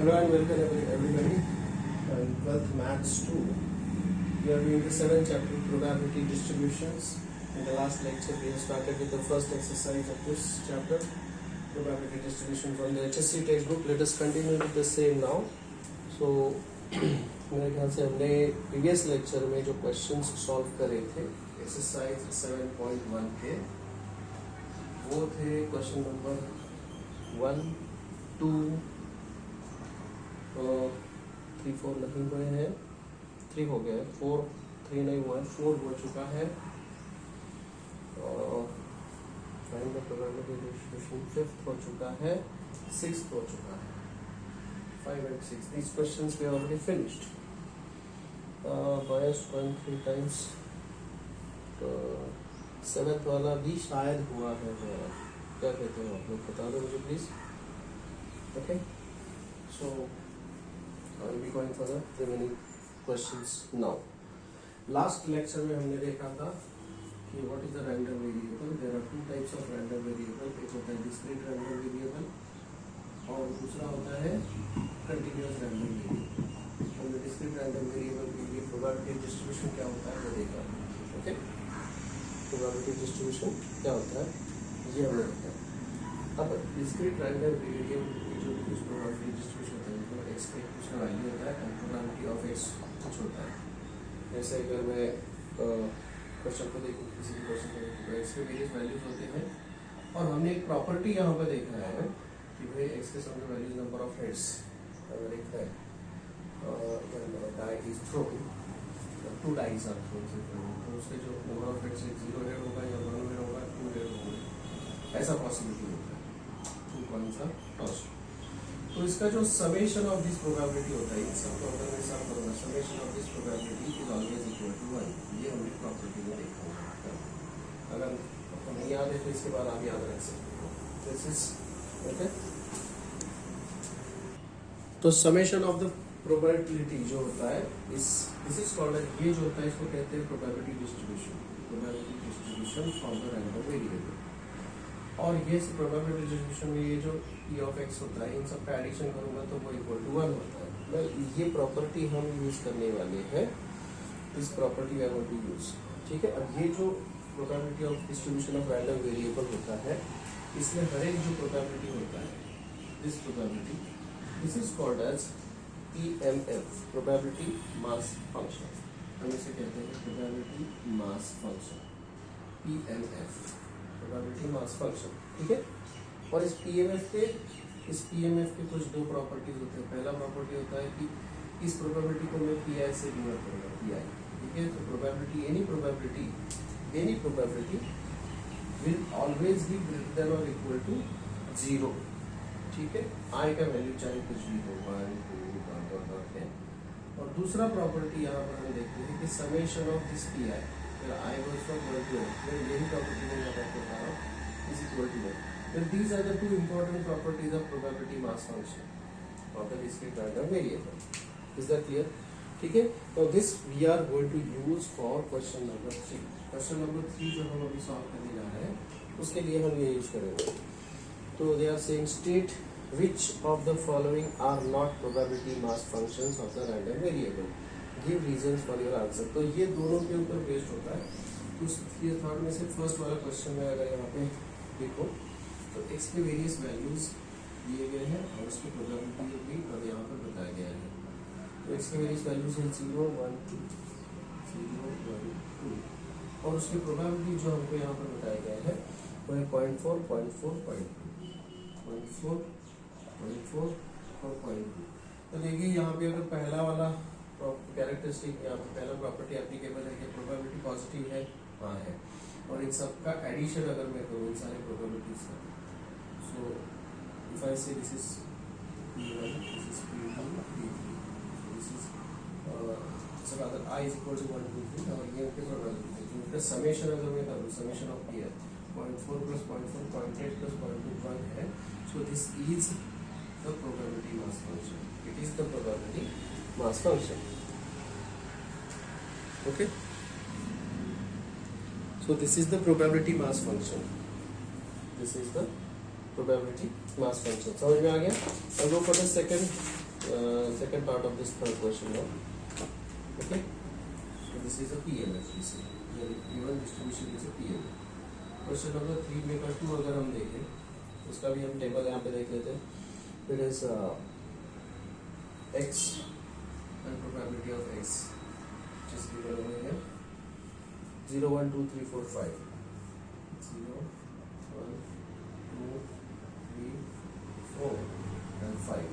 Hello and welcome everybody. In 12th Maths 2, we are doing the 7th chapter probability distributions. In the last lecture we have started with the first exercise of this chapter, probability distribution from the HSC textbook. Let us continue with the same now. So मेरे ख्याल से हमने previous lecture में जो questions solve करे थे exercise 7.1 के, वो थे क्वेश्चन नंबर 1, 2, 3, 4 नहीं हुए हैं, 3 हो गए, 4, 3 नहीं हुआ है, 4 हो चुका है, find the probability distribution 5th हो चुका है, 6th हो चुका है, 5 and 6. These questions we already finished. Biased 1 3 times. 7th वाला भी शायद हुआ है, क्या कहते हो आप लोग, बता दो मुझे please. Okay, so I will be going for the remaining questions now. Last lecture में हमने देखा था कि what is the random variable. There are two types of random variable. एक होता है discrete random variable और दूसरा होता है continuous random variable. हमने discrete random variable के लिए probability distribution क्या होता है वो देखा. Okay? probability distribution क्या होता है ये हमने देखा. अब discrete random variable की जो कुछ probability distribution होता है x पे कुछ वैल्यू होता है और प्रोबेबिलिटी ऑफ x कुछ होता है. जैसे अगर मैं क्वेश्चन को देखूँ, किसी भी क्वेश्चन को देखूँ तो x के वेरियस वैल्यूज होते हैं और हमने एक प्रॉपर्टी यहाँ पर देखा है कि भाई x के sum values number of heads अगर एक है die is thrown, 2 dice are thrown, तो उसके जो नंबर ऑफ हेड्स 0 हेड होगा या 1 हेड होगा, 2 हेड होंगे, ऐसा पॉसिबिलिटी होता है. 2 कॉइन्स आर टॉस्ड. तो इसका जो समेशन ऑफ दिस प्रोबेबिलिटी होता है, इन सब को अगर मैं सम करूंगा, summation of this probability is always equal to 1. ये हमने प्रॉपर्टी में देखा होगा. अगर आपको नहीं याद है तो इसके बाद आप याद रख सकते हो. This is okay. तो समेशन ऑफ द प्रोबेबिलिटी जो होता है दिस इज कॉल्ड, ये जो होता है इसको कहते हैं probability distribution. Probability distribution from the random variable. और ये प्रोबेबिलिटी डिस्ट्रीब्यूशन में ये जो p ऑफ x होता है, इन सब का एडिशन करूंगा तो वो इक्वल टू 1 होता है. वेल ये प्रॉपर्टी हम यूज करने वाले हैं, this property we are going to use. ठीक है. अब ये जो probability of distribution of random variable होता है, इसमें हर एक जो प्रोबेबिलिटी होता है, this probability, this is called as PMF, probability mass function. हम इसे कहते हैं probability mass function, PMF, probability mass function. ठीक है. और इस PMF के कुछ दो प्रॉपर्टीज होते हैं. पहला प्रॉपर्टी होता है कि इस प्रोबेबिलिटी को मैं PI से डिनोट करूंगा, PI. ठीक है. तो probability, any probability will always be greater than और इक्वल टू 0. ठीक है. I का वैल्यू चाहे कुछ भी हो, 1 2 डॉट है. और दूसरा प्रॉपर्टी यहाँ पर हम देखते हैं कि summation of this PI, I goes from 1 to n, यही प्रॉपर्टी मैं यहाँ पर बता रहा हूँ, is equal to 1. Well, these are the two important properties of probability mass function of the discrete random variable. Is that clear? ठीक है. तो this we are going to use for question number 3. Question number 3 जो हम अभी solve करने जा रहे हैं उसके लिए हम ये यूज करेंगे. तो they are saying state which of the following are not probability mass functions of the random variable. Give reasons for your answer. तो ये दोनों के ऊपर बेस्ड होता है. उस ये थर्ड में से फर्स्ट वाला क्वेश्चन में अगर यहाँ पे देखो तो x के वेरियस वैल्यूज दिए गए हैं और उसकी प्रोबेबिलिटी भी और यहाँ पर बताया गया है. तो x के वेरियस वैल्यूज हैं 0 1 2, 0 1 2 और उसकी प्रोबेबिलिटी जो हमको यहाँ पर बताया गया है वो है 0.4 0.4 0.4 0.4 और 0.2. तो देखिए यहाँ पे अगर पहला वाला कैरेक्टरिस्टिक, यहाँ पे पहला प्रॉपर्टी एप्लीकेबल है कि प्रोबेबिलिटी पॉजिटिव है, हाँ है. और इन सबका एडिशन अगर मैं करूँ इन सारे प्रोबेबिलिटीज का, so if I say this is P1, this is P2, P3, so this is so rather I is equal to 1 2 3 और ये के प्रोबेबिलिटी है. इनका समेशन अगर मैं करूँ, समेशन ऑफ P है 0.4 plus 0.4 0.8 plus 0.2 1 है. So this is the probability mass function. It is the probability mass function. Okay. So this is the probability mass function. This is the probability mass function. समझ में आ गया? I'll go for the second second part of this third question now. Okay, so this is a PMF. This is given distribution is a PMF. Question number 3 में का 2 अगर हम देखें उसका भी हम टेबल यहाँ पे देख लेते हैं. It is x and probability of x which is given over here 0 1 2 3 4 5 0 1 2 3 4 and 5.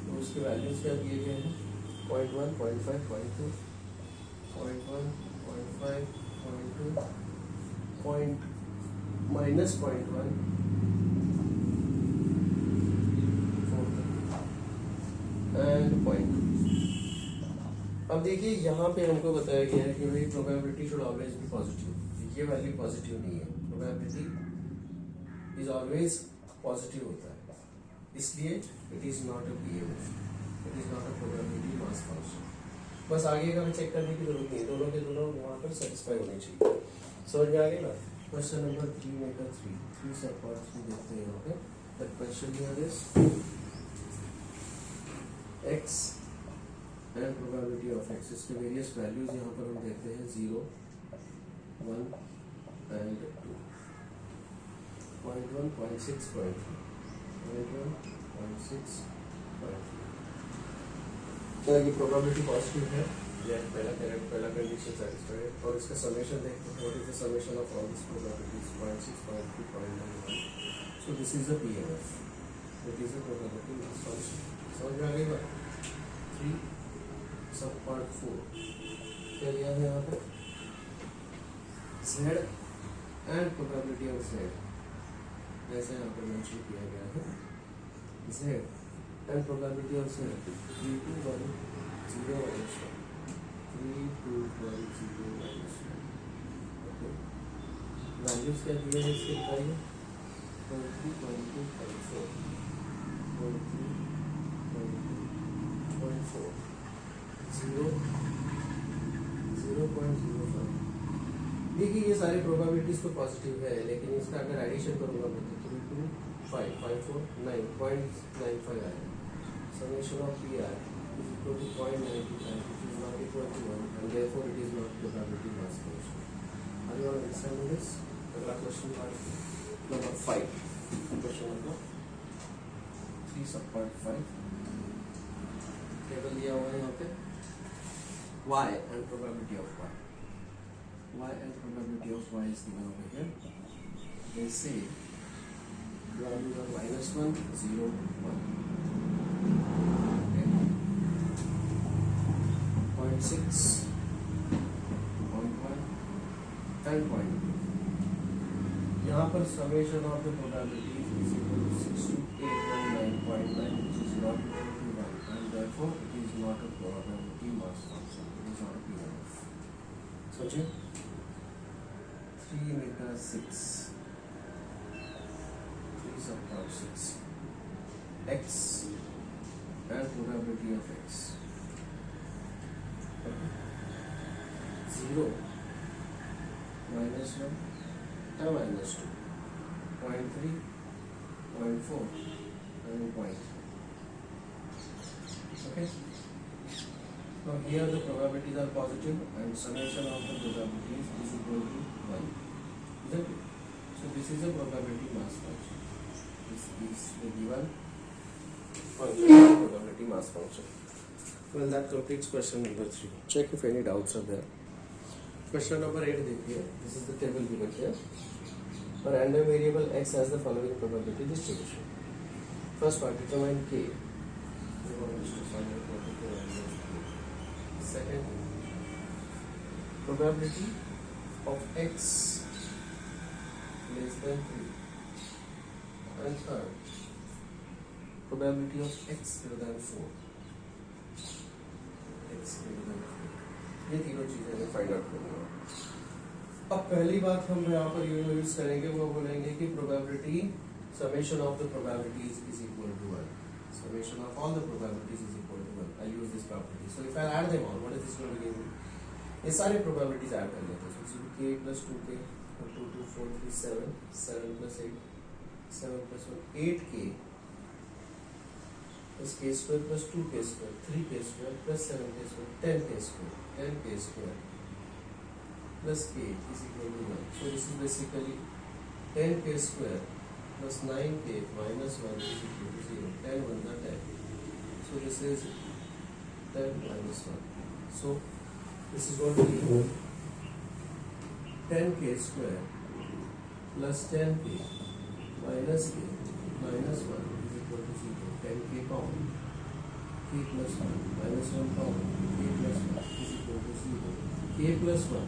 तो उसके वैल्यूज क्या दिए गए हैं 0.1 0.5 0.2 0.1 0.5 0.2 point minus 0.1 and 0.2. अब देखिए यहाँ पे हमको बताया गया है कि भाई probability should always be positive. ये वैल्यू पॉजिटिव नहीं है. प्रोबेबिलिटी इज ऑलवेज पॉजिटिव होता है, इसलिए it is not a PMF, it is not a probability mass function. बस आगे का चेक करने की जरूरत नहीं है, दोनों के दोनों वहाँ पर सेटिस्फाई होने चाहिए. समझ में आ गई ना. क्वेश्चन नंबर 3 में का 3 सब पार्ट 3 देखते हैं यहाँ पे. The question here is x and probability of x. इसके वेरियस वैल्यूज यहाँ पर हम देखते हैं 0 1 एंड 2 0.1 0.6 0.3 0.1 0.6 0.3. क्या ये प्रोबेबिलिटी पॉजिटिव है या पहला कंडीशन सेटिस्फाइड है. और इसका समेशन देखते हैं. What is the summation of all this probabilities 0.6 0.3 0.9. So this is a PMF. It is a probability mass function. समझ में आ गई बात. 3 सब पार्ट 4 क्या लिया है यहाँ पे z and probability of z. जैसे यहाँ पर मेंशन किया गया है z and probability of z 3 2 1 0 1 3 2 1 0 1. Okay, values क्या दिए हैं इसके बताइए. 0.3 0.2 0.4 0.3 0.2 0 0.05. देखिए ये सारी प्रोबेबिलिटीज तो पॉजिटिव है, लेकिन इसका अगर एडिशन करूंगा मैं तो 3 2 5 5 4 9.95 आएगा. Summation of P R is equal to 0.95 which is not equal to 1 and therefore it is not probability mass function. Are you understanding this? अगला question part number 5. Question number 3 सब पार्ट 5. टेबल दिया हुआ है यहाँ पे y and probability of y. Y and probability of y is given over here. They say values are -1 0 1. Okay. 0.6 0.1 and 0.2. यहाँ पर summation of the probabilities is equal to 6 to 819.9 which is not equal to 1 and therefore it is not a probability mass function. It is not a PMF. सोचिए 3 में का 6 3 सब part 6 x and probability of x 0 -1 and -2 0.3 0.4 and 0.3. Okay. Now here the probabilities are positive and summation of the probabilities is equal to 1. Isn't it? So this is a probability mass function. This is the given function, probability mass function. Well, that completes question number 3. Check if any doubts are there. Question number 8 देखिए. This is the table given here. A random variable x has the following probability distribution. First part, determine k. We want to find out what is the value of k. Second, probability of x less than 3. And third, probability of x greater than 4. x greater than 4. ये तीनों चीजें हमें find out करनी है. अब पहली बात हम यहाँ पर यूज करेंगे, वो बोलेंगे कि probability summation of the probabilities is equal to 1. Summation of all the probabilities is equal to 1. I use this property. So if I add them all, what is this going to give me? ये सारे probabilities add कर लेते हैं. सो k plus 2k 2 2 4 3 7 7 plus 8 7 plus 1 8k plus k square plus 2k square, 3k square plus 7k square, 10k square, 10k square plus k is equal to 1. So this is basically 10k square plus 9k minus 1 is equal to 0. 10 1 are 10. So this is 10 minus 1. So this is going to be 10k square plus 10k minus k minus 1 is equal to 0. 10k common, k plus 1 minus 1 common, k plus 1 is equal to 0. k plus 1,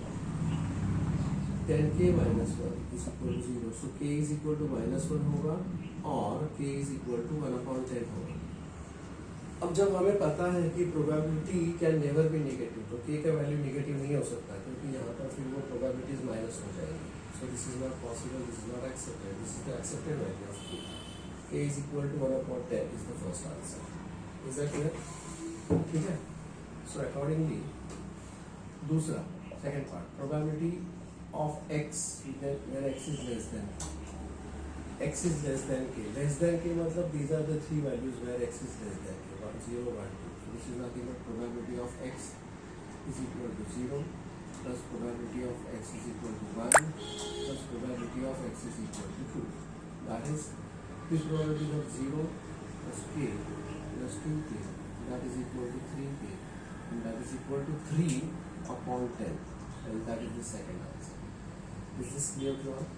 10k minus 1 is equal to 0. So k is equal to minus 1 होगा और k is equal to 1/10 होगा. अब जब हमें पता है कि probability can never be negative, तो k का वैल्यू नेगेटिव नहीं हो सकता क्योंकि यहाँ पर फिर वो प्रोबेबिलिटीज माइनस हो जाएंगी. So this is not possible, this is not accepted, this is the accepted value of k. k is equal to 1/10 is the first answer. Is that clear? ठीक है. सो अकॉर्डिंगली दूसरा second part, probability of x when x is less than x is less than k. Less than k मतलब these are the three values where x is less than k. 1, 0, 1, 2. So this is nothing but probability of x is equal to 0 plus probability of x is equal to 1 plus probability of x is equal to 2. That is this probability of 0 plus k plus 2k, that is equal to 3k, and that is equal to 3/10, and that is the second answer. Is this clear to all?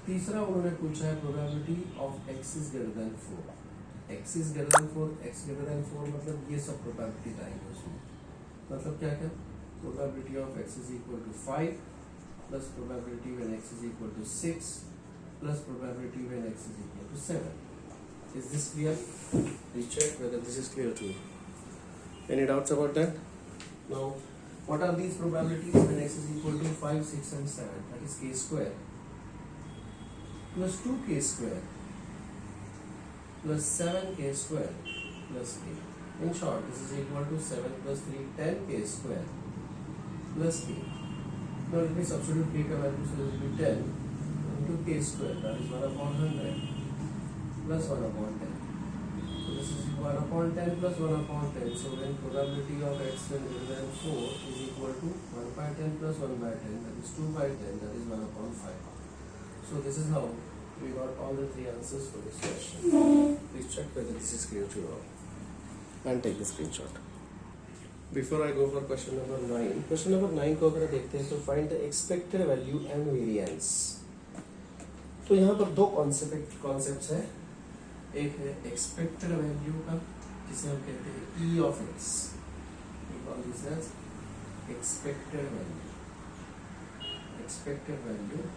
तीसरा उन्होंने पूछा है probability of x is greater than 4. x is greater than 4, x greater than 4 मतलब ये सब probability आएंगे उसमें. मतलब क्या क्या, probability of x is equal to 5 plus probability when x is equal to 6 plus probability when x is equal to 7. Is this clear? Please check whether this is clear to you. Any doubts about that? Now what are these probabilities when x is equal to 5, 6 and 7? That is k square plus 2k square plus 7k square plus k. In short, this is equal to 7 plus 3, 10k square plus k. Now let me substitute k का value, so it will be 10 into k square, that is 1/100 plus 1/10. So this is 1/10 plus 1/10. So when probability of x when greater than 4 is equal to 1/10 plus 1/10, that is 2/10, that is 1/5. So this is how we got all the three answers for this question. Please check whether this is clear to you all. And take the screenshot. Before I go for question number 9, question number 9 को अगर देखते हैं तो find the expected value and variance. तो यहाँ पर दो concepts हैं. एक है expected value का, जिसे हम कहते हैं e of x. We call this as expected value. Expected value.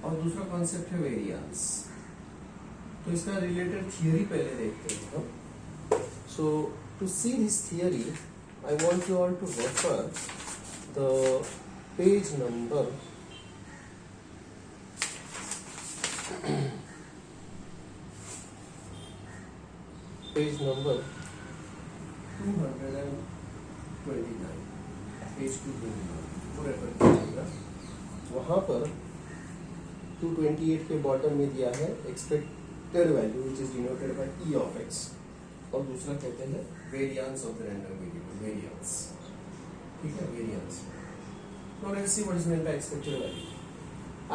और दूसरा कॉन्सेप्ट है वेरिएंस. तो इसका रिलेटेड थियरी पहले देखते हैं हम. So to see this theory I want you all to refer the page number page number 229, page 229 वो रेफर कीजिएगा. वहाँ पर 228 के बॉटम में दिया है expected value which is denoted by e of x, और दूसरा कहते हैं variance of the random variable, variance. ठीक है, variance. Now let's see what is meant by expected value.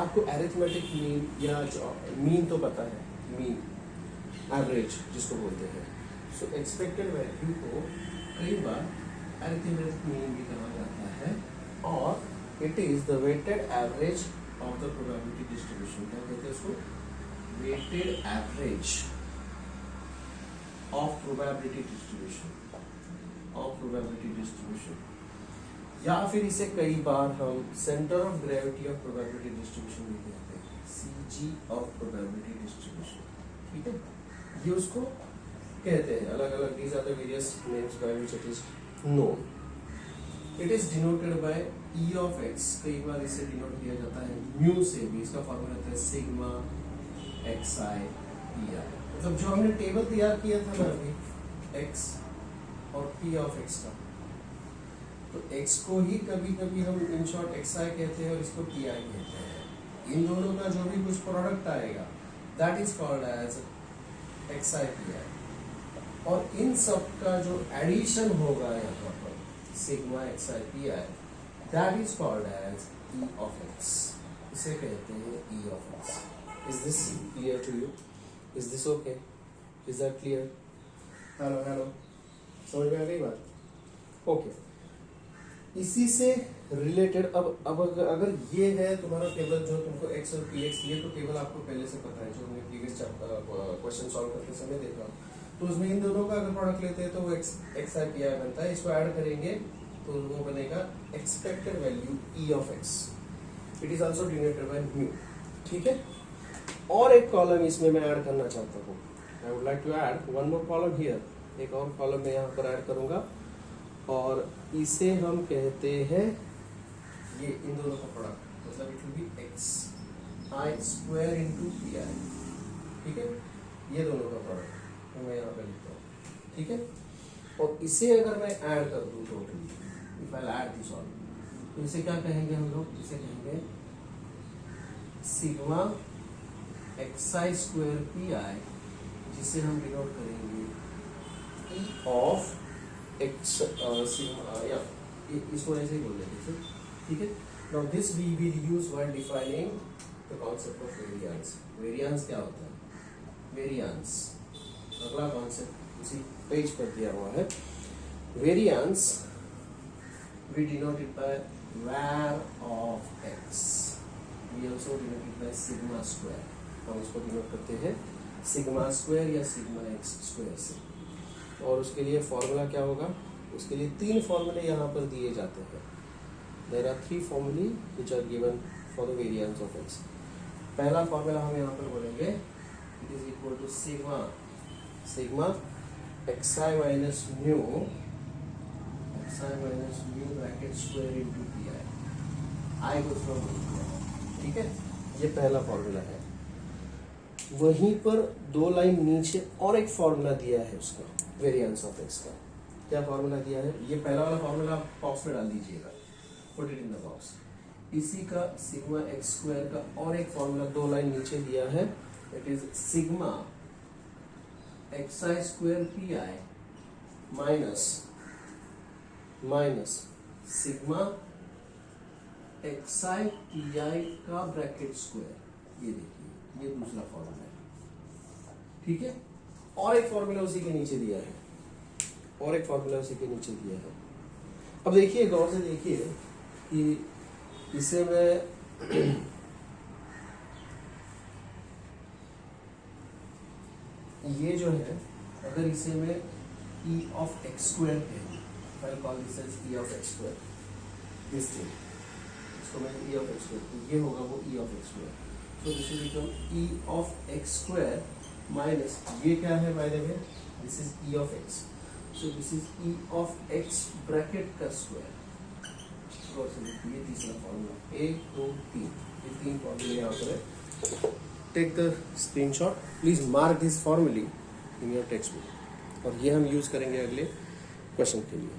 आपको अरिथमेटिक मीन या मीन तो पता है, मीन एवरेज जिसको बोलते हैं. सो एक्सपेक्टेड वैल्यू को कई बार अरिथमेटिक मीन भी कहा जाता है, और it is the weighted average of the probability distribution. क्या कहते हैं उसको? weighted average of probability distribution, of probability distribution. या फिर इसे कई बार हम center of gravity of probability distribution भी कहते हैं, CG of probability distribution. ठीक है, ये उसको कहते हैं अलग अलग. these are the various names by which it is known. It is denoted by e of x. कई बार इसे डिनोट किया जाता है म्यू से भी. इसका फॉर्मूला रहता है सिग्मा xi pi. मतलब जो हमने टेबल तैयार किया था ना अभी x और p of x का, तो x को ही कभी कभी हम इन शॉर्ट xi कहते हैं और इसको pi कहते हैं. इन दोनों का जो भी कुछ प्रोडक्ट आएगा that is called as xi pi. और इन सब का जो एडिशन होगा यहाँ पर sigma x i p i, that is called as E of x, इसे कहते हैं E of x. Is this clear to you? Is this okay? Is that clear? Hello hello, समझ में आ गई बात? ओके, इसी से रिलेटेड अब अगर ये है तुम्हारा टेबल जो तुमको एक्स और पी एक्स, ये तो टेबल आपको पहले से पता है जो हमने प्रीवियस क्वेश्चन सॉल्व करते समय देखा, तो उसमें इन दोनों का अगर प्रोडक्ट लेते हैं तो वो एक्स आई पी आई बनता है। इसको ऐड करेंगे तो वो बनेगा expected value E of x, it is also denoted by mu. ठीक है, और एक कॉलम इसमें मैं ऐड करना चाहता हूँ, I would like to add one more column here, एक और कॉलम मैं यहाँ पर ऐड करूंगा और इसे हम कहते हैं ये इन दोनों का प्रोडक्ट, मतलब it will be x i square into P I. ठीक है, ये दोनों का प्रोडक्ट तो मैं यहाँ पे लिखता हूँ। ठीक है, और इसे अगर मैं ऐड कर दूँ totally, if I add this all, तो इसे क्या कहेंगे हम लोग? इसे कहेंगे sigma x i square p आई, जिसे हम डिनोट करेंगे ई ऑफ एक्स सिग्मा, या इसको ऐसे ही बोल देते। ठीक है, now this we will use while defining the concept of variance. Variance क्या होता है? वेरिएंस अगला कॉन्सेप्ट उसी पेज पर दिया हुआ है। Variance we denote it by var of x, we also denote it by sigma square, हम इसको डिनोट करते हैं सिग्मा स्क्वायर या सिग्मा एक्स स्क्वायर से। और उसके लिए फॉर्मूला क्या होगा? उसके लिए 3 फॉर्मूले यहाँ पर दिए जाते हैं। देयर आर 3 फॉर्मूले which are given for the variance of x। पहला फॉर्मूला हम यहाँ पर बोलेंगे it is equal to sigma x i minus mu bracket square into p i को थ्रो। ठीक है, ये पहला फॉर्मूला है। वहीं पर 2 लाइन नीचे और एक फॉर्मूला दिया है उसका, वेरिएंस ऑफ एक्स का। क्या फॉर्मूला दिया है? ये पहला वाला फॉर्मूला आप बॉक्स में डाल दीजिएगा, put it in the box. इसी का सिग्मा एक्स स्क्वायर का और एक फॉर्मूला 2 लाइन नीचे दिया है, it is sigma x i square p I minus sigma x i p आई का ब्रैकेट स्क्वायर। ये देखिए, ये दूसरा फॉर्मूला है। ठीक है, और एक फॉर्मूला उसी के नीचे दिया है, और एक फॉर्मूला उसी के नीचे दिया है। अब देखिए, गौर से देखिए कि इसे मैं ये जो है, अगर इसे मैं e ऑफ एक्स स्क्वायर कहूँ, I call this as e of x square, this thing, इसको मैं e ऑफ एक्स स्क्वायर, तो ये होगा वो e of x square. So this is become e of x square minus, ये क्या है bye the way? This is e of x, so this is e of x bracket का square. ये तीसरा फॉर्मूला, 1 2 3, ये 3 फॉर्मूले यहाँ पर है। Take the screenshot, please mark this फॉर्मूले इन योर टेक्स्ट बुक, और ये हम यूज करेंगे अगले क्वेश्चन के लिए।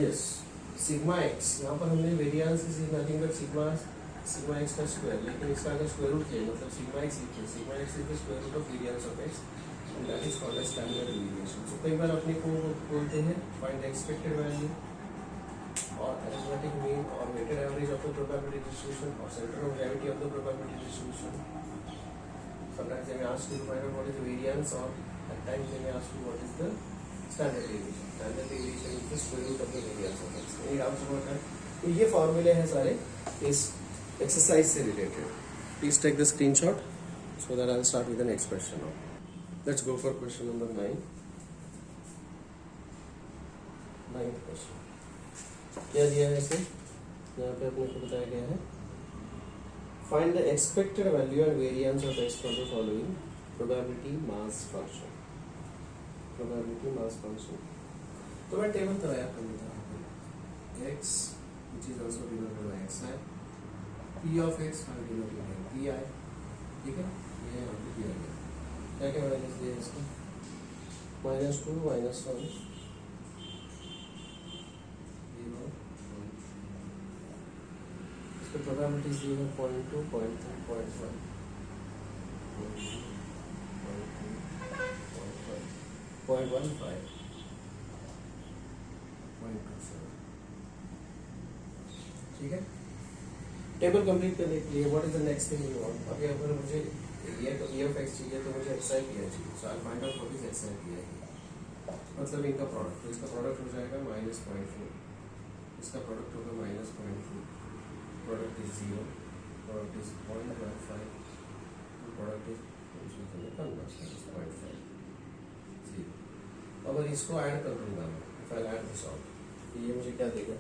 यस, सिग्मा एक्स, यहाँ पर हमने variance is nothing but sigma x का स्क्वायर, लेकिन इसका अगर स्क्वायर रूट ले, मतलब सिग्मा एक्स लिखिए, sigma x is the square root of variance of x and that is called as standard deviation. So कई बार अपने को बोलते हैं find the expected value or arithmetic mean or weighted average of the probability distribution or center of gravity of the probability distribution. Sometimes they may ask you to find out what is the variance, or at times they may ask you what is the standard deviation. Standard deviation is the square root of the variance of x. Any doubts about that? तो ये फॉर्मूले हैं सारे इस exercise से related. Please take the screenshot so that I'll start with the next question now. Let's go for question number 9. 9th question. क्या दिया है इसे? यहाँ पे अपने को बताया गया है, find the expected value and variance of x from the following probability mass function. Probability mass function, तो मैं टेबल तैयार कर लेता हूँ। X which is also denoted by x i, P of x denoted by P I. ठीक है, ये यहाँ पे दिया गया। क्या क्या वैल्यूज दिया है इसका? -2 -1, probabilities दी है 0.2 0.3 0.1 0.2 0.1 0.15, 0.27। ठीक है, टेबल कंप्लीट करने के लिए what is the next thing you want. अभी अगर मुझे ये तो e ऑफ x चाहिए तो मुझे xi चाहिए, so I find out what is xi है, मतलब इनका प्रोडक्ट, तो इसका प्रोडक्ट हो जाएगा -0.4, इसका प्रोडक्ट होगा -0.2, product is 0, product is 0.15, product is 0.5। अगर इसको ऐड कर दूंगा मैं, if I add this all, तो ये मुझे क्या देगा,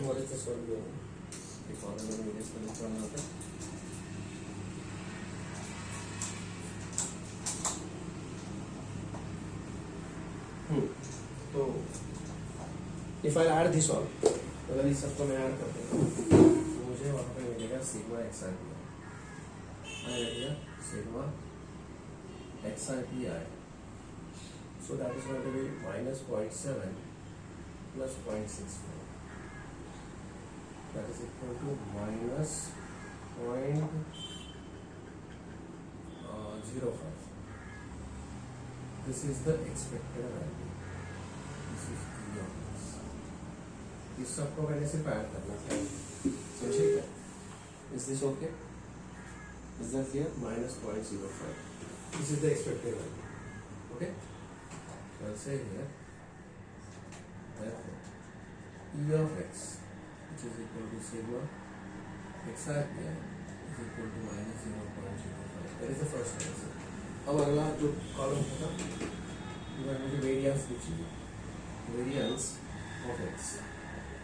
what is this one doing, ये फॉर्मूला में मुझे इसको लिखना होता है। तो if I add this all, अगर इस सबको मैं ऐड करता हूँ तो मुझे वहाँ पे मिलेगा sigma x i p I, sigma x i p I, so that is going to be -0.7 plus 0.64, that is equal to -0.05. This is the expected value, this is E of x। इस सबको मैंने सिर्फ add करना है, समझे क्या? Is this okay? Is that clear? -0.05, this is the expected value, okay? I'll say here that E of x, which is equal to sigma xi pi, is equal to -0.05. That is the first answer. अब अगला जो column होगा मुझे variance भी चाहिए, variance of x,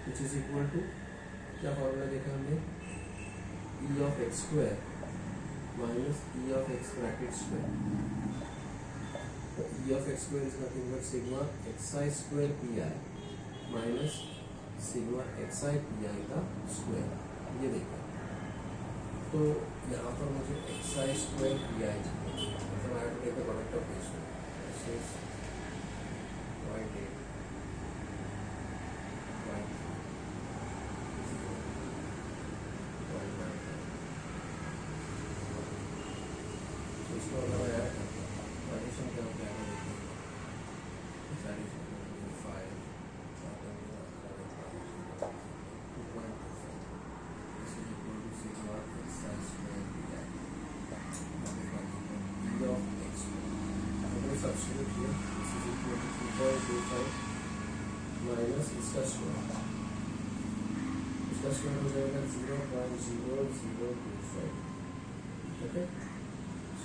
which is equal to, क्या formula देखा हमने, E of x square minus E of x bracket square। E of x square is nothing but sigma xi square pi minus sigma xi pi का square, ये देखा। तो यहाँ पर मुझे xi square pi चाहिए, मतलब I have to take the product of these two, this is 0.8, 0.95, तो इसको अगर मैं ऐड करता हूँ, एडिशन क्या होता है, substitute here, this is equal to 2.25 minus इसका स्क्वायर हो जाएगा 0.0025, okay?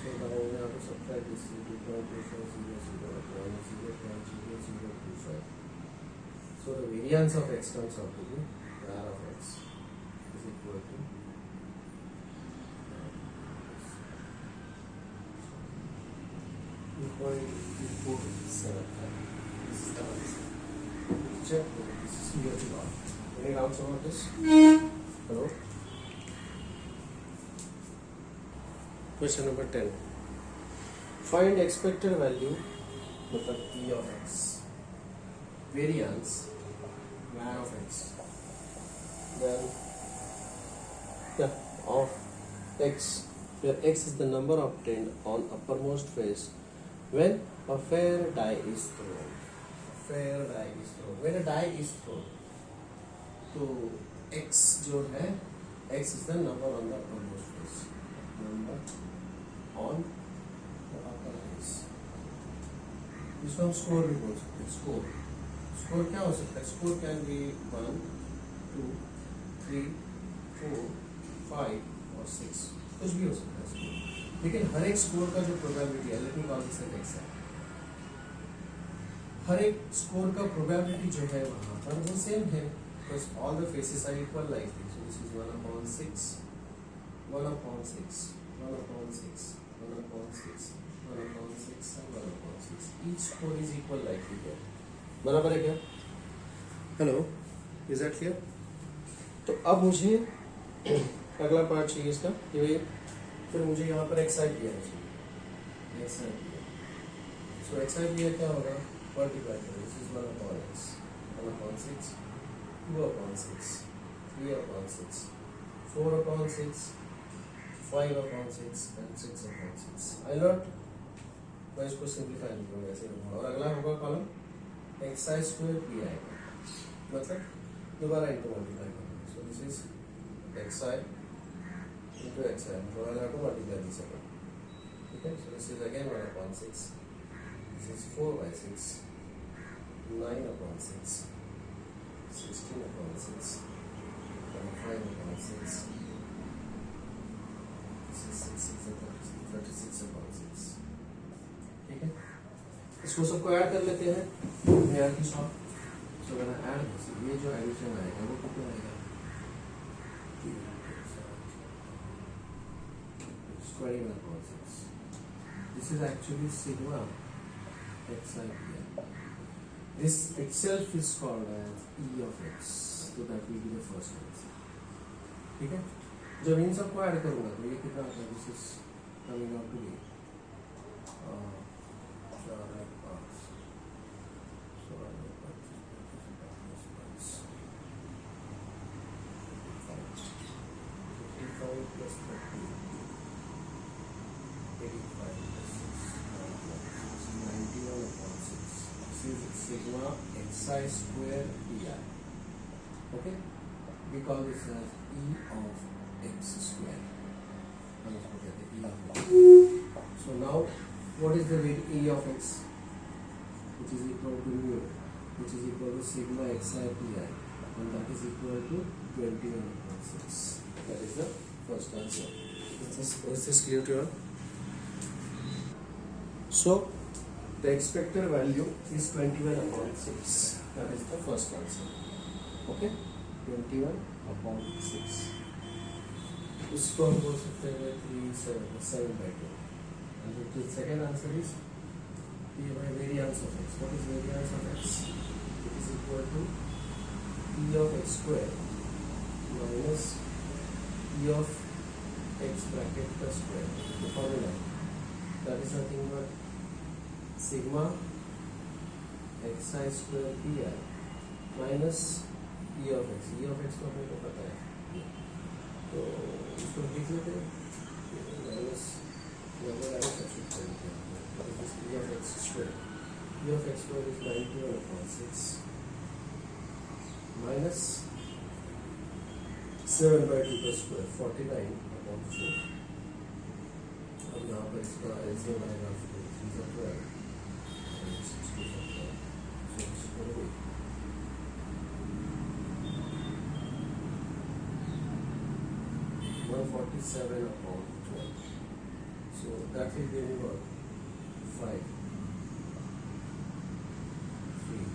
So now we have to subtract this 2.2500 0.0025. So the variance of x comes out to be R of x is equal to 2.475. This is the answer. Check. This is clear to all. Any doubts about this? Hello? Question number 10. Find expected value, मतलब E of x, variance var of x, then of x, where x is the number obtained on uppermost face when a fair die is thrown. When a die is thrown, तो x जो है, x is the number on the uppermost face, number on the upper face, इसको हम score भी बोल सकते हैं। Score क्या हो सकता है? स्कोर कैन बी 1, 2, 3, 4, 5 और 6, कुछ भी हो सकता है स्कोर। लेकिन हर एक स्कोर का जो प्रोबेबिलिटी है, let me call this n x है, हर एक स्कोर का प्रोबेबिलिटी जो है वहाँ पर वो सेम है, because all the faces are equal like this. So this is 1/6, 1/6, 1/6, 1/6, 1/6 and 1/6. Each score is equal like here. बराबर है क्या? Hello, is that clear? तो अब मुझे अगला पार्ट चाहिए इसका, ये फिर मुझे यहाँ पर एक्स आई पी आना चाहिए, x i P. So x i P क्या होगा? मल्टीप्लाई करो, this is 1/x, 1/6, 2/6, 3/6, 4/6, 5/6 and 6/6. I not मैं इसको सिंप्लीफाई नहीं करूँगा, ऐसे रखूँगा। और अगला होगा column x i square p i, मतलब दोबारा इनको मल्टीप्लाई करूँगा। So this is x i into x i, मतलब I have to multiply this again, ठीक है। So this is again 1/6, this is 4/6, 9/6, 16/6, 5/6, this is 36/6, ठीक है। इसको सबको ऐड कर लेते हैं यार की शॉप। तो मैंने ऐड, ये जो एडिशन आएगा वो कितना आएगा, 21/6। This is actually sigma x i p I. This itself is called as E of x, so that will be the first answer, ठीक है। जब इन सबको ऐड करूँगा तो ये कितना आता है, this is coming out to be 4/5, 55 plus 30, 85 plus 6, 91/6. This is sigma xi square pi. Okay, we call this as E of x square. E of x. So now, what is the weight E of x, which is equal to mu, which is equal to sigma xi pi, and that is equal to 21/6. That is the first answer. Is this clear to you all? So the expected value is 21/6. That is the first answer. Okay, 21/6. इसको हम बोल सकते हैं 7/2. And the second answer is P by variance of x. What is variance of x? It is equal to P of x square minus P of x bracket plus square. The formula, that is nothing but sigma xi square pi minus E of x. E of x तो अपने को पता है, तो इसको लिख लेते हैं माइनस सब्स्टिट्यूट करते हैं। E of x square, E of x square is 91/6 minus 7/2 का स्क्वायर 49/4। अब यहाँ पर इसका एलसीएम आएगा 3/12, 147/12. So that will give me what? 5, 3,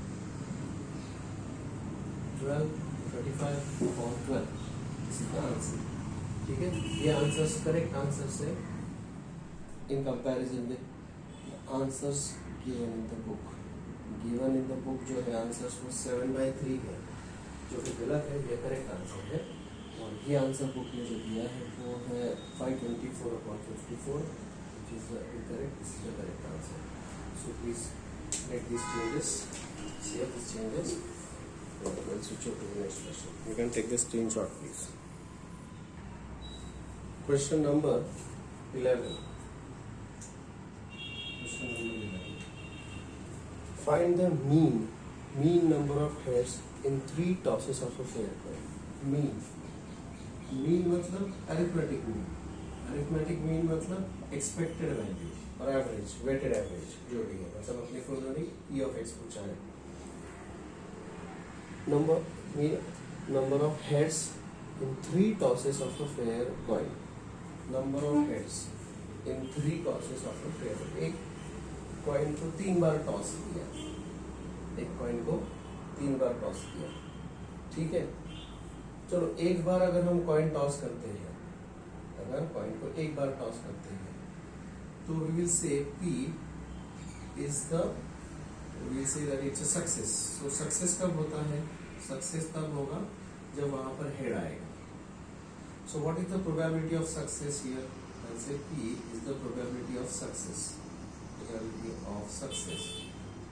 12, 35/12. This is the answer. ठीक है, ये आंसर्स करेक्ट आंसर्स है इन कंपैरिजन में answers given in the book. Given in the book जो है आंसर्स वो 7/3 है, जो कि गलत है, ये करेक्ट आंसर है। और ये आंसर बुक में जो दिया है वो है 524/54, which is incorrect. This is the correct answer. So please make these changes, save these changes, and we'll switch over to the next question. You can take the screenshot, please. Question number 11. Question number 11. Find the mean number of hairs in 3 tosses of a fair coin. Mean मतलब arithmetic mean, arithmetic mean मतलब expected value और average, weighted average जो भी है, मतलब अपने को उन्होंने ई ऑफ एक्स पूछा है। Number of heads in 3 tosses of a fair coin. Number of heads in 3 tosses of a fair, एक कॉइन को 3 बार टॉस किया, एक कॉइन को 3 बार टॉस किया, ठीक है। चलो एक बार अगर हम कॉइन टॉस करते हैं, अगर कॉइन को एक बार टॉस करते हैं तो we will say P is the, we will say that it's a success. So success कब होता है? सक्सेस तब होगा जब वहां पर हेड आएगा। So what is the probability of success here? I say P is the probability of success. Probability of success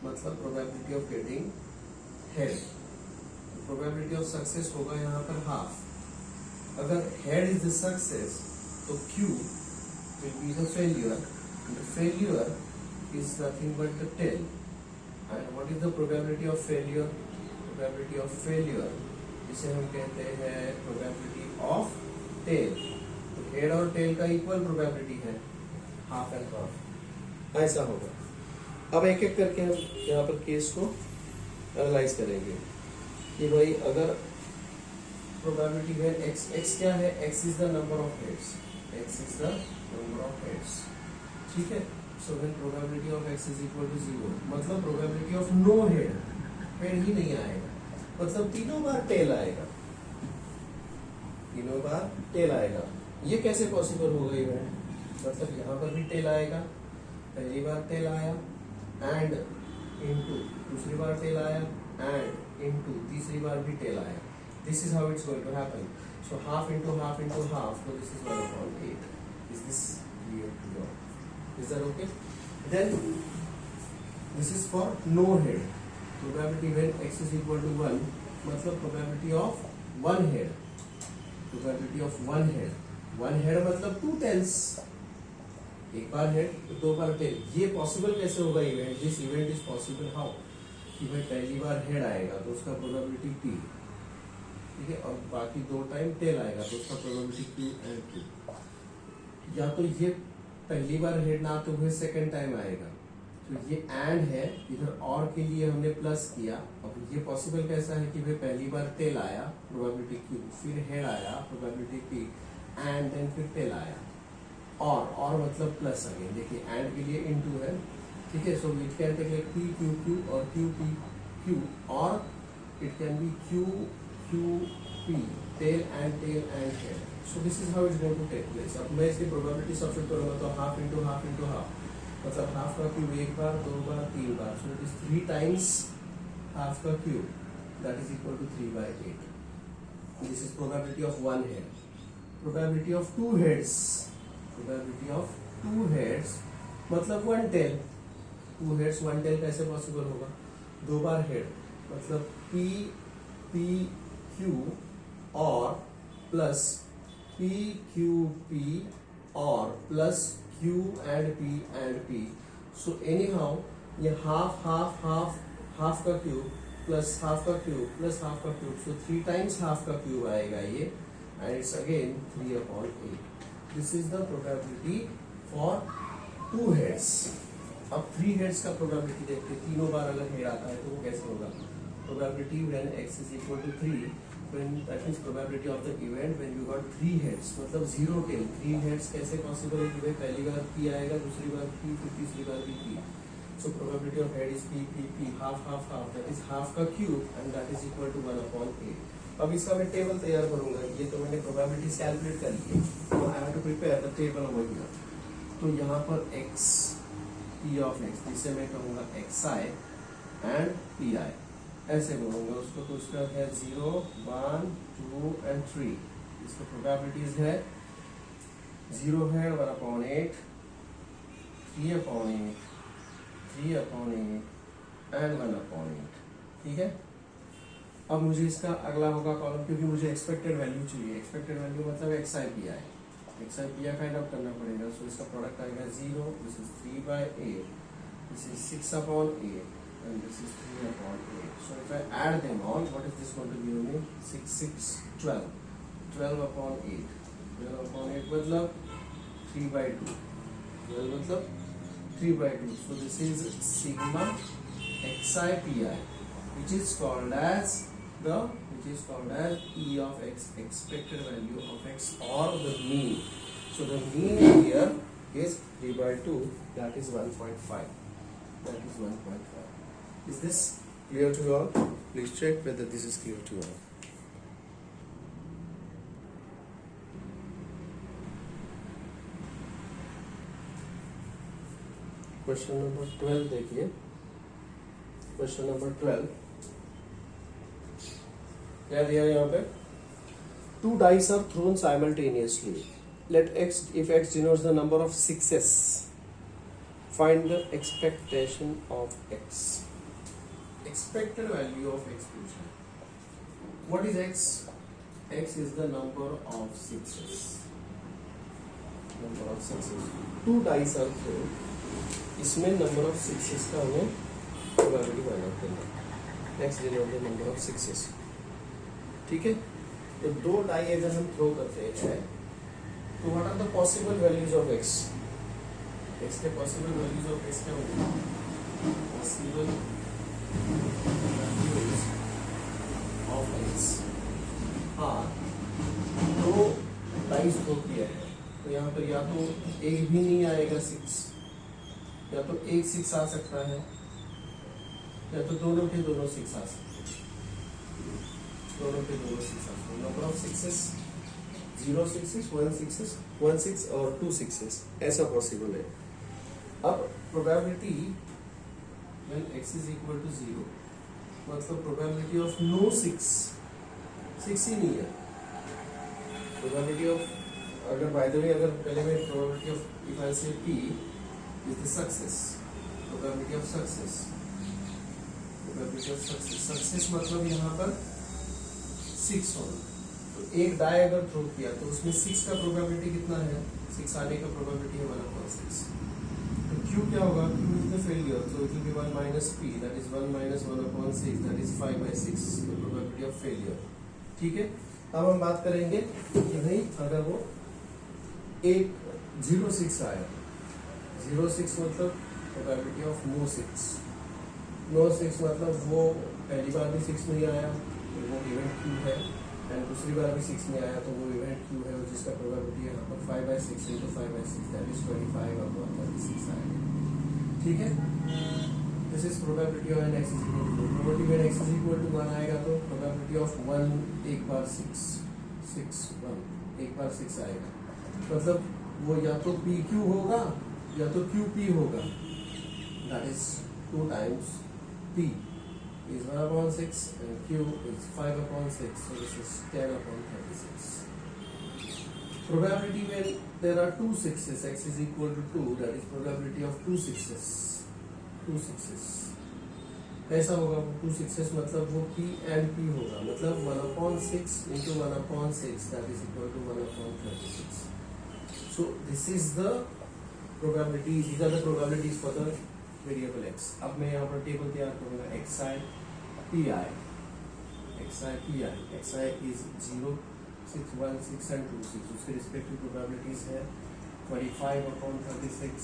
मतलब probability of getting head. Probability of success होगा यहाँ पर हाफ। अगर हेड इज द सक्सेस तो Q will be the failure, and the failure is nothing but the tail. And what is the probability of failure? Probability of failure जिसे हम कहते हैं probability of tail. तो head और tell का equal probability है, half and half, ऐसा होगा. अब एक एक करके हम यहाँ पर केस को एनालाइज करेंगे कि भाई अगर प्रोबेबिलिटी है x क्या है, x is the number of heads, x is the number of heads, ठीक है. So when probability of x is equal to 0, मतलब probability of no head, head ही नहीं आएगा, मतलब तीनों बार टेल आएगा, तीनों बार टेल आएगा. ये कैसे पॉसिबल होगा इवेंट? मतलब यहाँ पर भी टेल आएगा, पहली बार टेल आया एंड इनटू दूसरी बार टेल आया एंड इनटू तीसरी बार भी टेल आया. This is how it's going to happen. So half into half into half, so this is 1/8. Is this clear to you? Is that okay? Then this is for no head. Probability when x is equal to 1, मतलब probability of one head. Probability of one head. One head मतलब 2 tails. एक बार head तो 2 बार tell. ये possible कैसे होगा event? This event is possible how कि भाई पहली बार हेड आएगा तो उसका प्रोबेबिलिटी p, ठीक है, और बाकी 2 टाइम टेल आएगा तो उसका प्रोबेबिलिटी q एंड q. या तो ये पहली बार हेड ना तो हुए सेकेंड टाइम आएगा, तो ये एंड है, इधर और के लिए हमने प्लस किया. अब ये पॉसिबल कैसा है कि भाई पहली बार टेल आया प्रोबेबिलिटी q, फिर हेड आया प्रोबेबिलिटी p एंड देन फिर टेल आया, और मतलब प्लस अगेन. देखिए एंड के लिए इनटू है, ठीक है. So it can take like p q q और q p q, और it can be q q p, tail and head. So this is how it's going to take place. अब मैं इसकी प्रोबेबिलिटी सब्स्टिट्यूट करूंगा तो half into half into half, मतलब half का cube एक बार, 2 बार, 3 बार. So it is 3 times half का cube, that is equal to 3/8. This is probability of one head. Probability of 2 heads, probability of 2 heads मतलब 1 टेल. 2 हेड्स 1 टेल कैसे possible होगा? 2 बार हेड मतलब p p q और प्लस p q p और plus q and p. So anyhow ये half half half, half का cube plus half का cube plus half का क्यूब, so 3 टाइम्स हाफ का क्यूब आएगा ये, and it's again 3/8. This is the probability for 2 heads. अब 3 heads का probability देखते हैं. तीनों बार अगर हेड आता है तो वो कैसे होगा? Probability when x is equal to 3, when that means probability of the event when you got 3 heads, मतलब 0 tail. 3 heads कैसे possible है कि भाई पहली बार p आएगा, दूसरी बार p, फिर तीसरी बार भी p. So probability of head is p p p, half half half, that is half का cube and that is equal to 1/8. अब इसका मैं टेबल तैयार करूंगा. ये तो मैंने प्रोबेबिलिटीज कैलकुलेट कर ली है, तो I have to prepare the table over here. तो यहाँ पर x p ऑफ x, जिसे मैं कहूँगा xi एंड pi, ऐसे बोलूँगा उसको. तो उसका है 0 1 2 एंड 3. इसका प्रोबेबिलिटीज है 0 है 1/8, 3/8, 3/8 एंड 1/8, ठीक है. अब मुझे इसका अगला होगा कॉलम, क्योंकि मुझे एक्सपेक्टेड वैल्यू चाहिए. एक्सपेक्टेड वैल्यू मतलब xi pi फाइंड आउट करना पड़ेगा. सो इसका प्रोडक्ट आएगा 0, this is 3/8, this is 6/8 and this is 3/8. So if I add them all, what is this going to give me? 6 6 12, 12/8. 12/8 मतलब 3/2. 12 मतलब 3/2. So this is sigma xi pi, which is called as E of x, expected value of x, or the mean. So the mean here is 3/2, that is 1.5. That is 1.5. Is this clear to you all? Please check whether this is clear to you all. Question number 12 देखिए. Question number 12 क्या दिया यहाँ पे? 2 dice are thrown simultaneously. Let x, if x denotes the number of sixes, find the expectation of x. Expected value of x पूछा. What is x? X is the number of sixes. Number of sixes. 2 dice are thrown. इसमें number of sixes का हमें probability find out करना है। X denote the number of sixes. ठीक है, तो दो डाई अगर हम थ्रो करते हैं तो what are the possible values of x? X के पॉसिबल वैल्यूज ऑफ एक्स क्या होंगे? Possible values of x. हाँ, दो डाइस थ्रो किया है तो यहाँ पर या तो एक भी नहीं आएगा 6, या तो एक 6 आ सकता है, या तो दोनों के दोनों 6 आ सकते हैं। दोनों के दोनों 6 आ सकते हैं। नंबर ऑफ सिक्सेस 0 6 1 6 और 2 6 ऐसा पॉसिबल है। अब probability when x is equal to 0 मतलब प्रोबेबिलिटी ऑफ नो 6 ही नहीं है। प्रोबेबिलिटी ऑफ, अगर बाय द वे अगर पहले में probability of if I say p is the success, probability of success, probability of success मतलब यहाँ पर 6 होना। तो एक डाई अगर थ्रो किया तो उसमें 6 का प्रोबेबिलिटी कितना है? 6 आने का प्रोबेबिलिटी है 1/6। तो Q क्या होगा? Q is the failure, so it will be 1 minus P, that is 1 minus 1/6, that is 5/6, the probability of failure। ठीक है, अब हम बात करेंगे कि भाई अगर वो एक 0 6 आया, 0 6 मतलब प्रोबेबिलिटी ऑफ नो 6, नो 6 मतलब वो पहली बार भी 6 नहीं आया तो वो इवेंट Q है, एंड दूसरी बार भी 6 में आया तो वो इवेंट Q है, जिसका प्रोबेबिलिटी यहाँ पर 5/6 into 5/6, that is 25/36 आएगा। ठीक है, this is probability of x is equal to, probability when x is equal to 1 आएगा तो प्रोबेबिलिटी ऑफ 1 एक बार 6 1 एक बार 6 आएगा, मतलब वो या तो PQ होगा या तो QP होगा, that is 2 times P is 1/6 and Q is 5/6, so this is 10/36. Probability when there are 2 6s, x is equal to 2, that is probability of 2 6s, 2 6s कैसा होगा? 2 6s मतलब वो P and P होगा, मतलब 1/6 into 1/6, that is equal to 1/36. So this is the probability, these are the probabilities for the variable x। अब मैं यहाँ पर टेबल तैयार करूंगा, xi pi, xi pi, xi is 0 6 1 6 and 2 6, उसके रिस्पेक्टिव प्रोबेबिलिटीज है 25/36,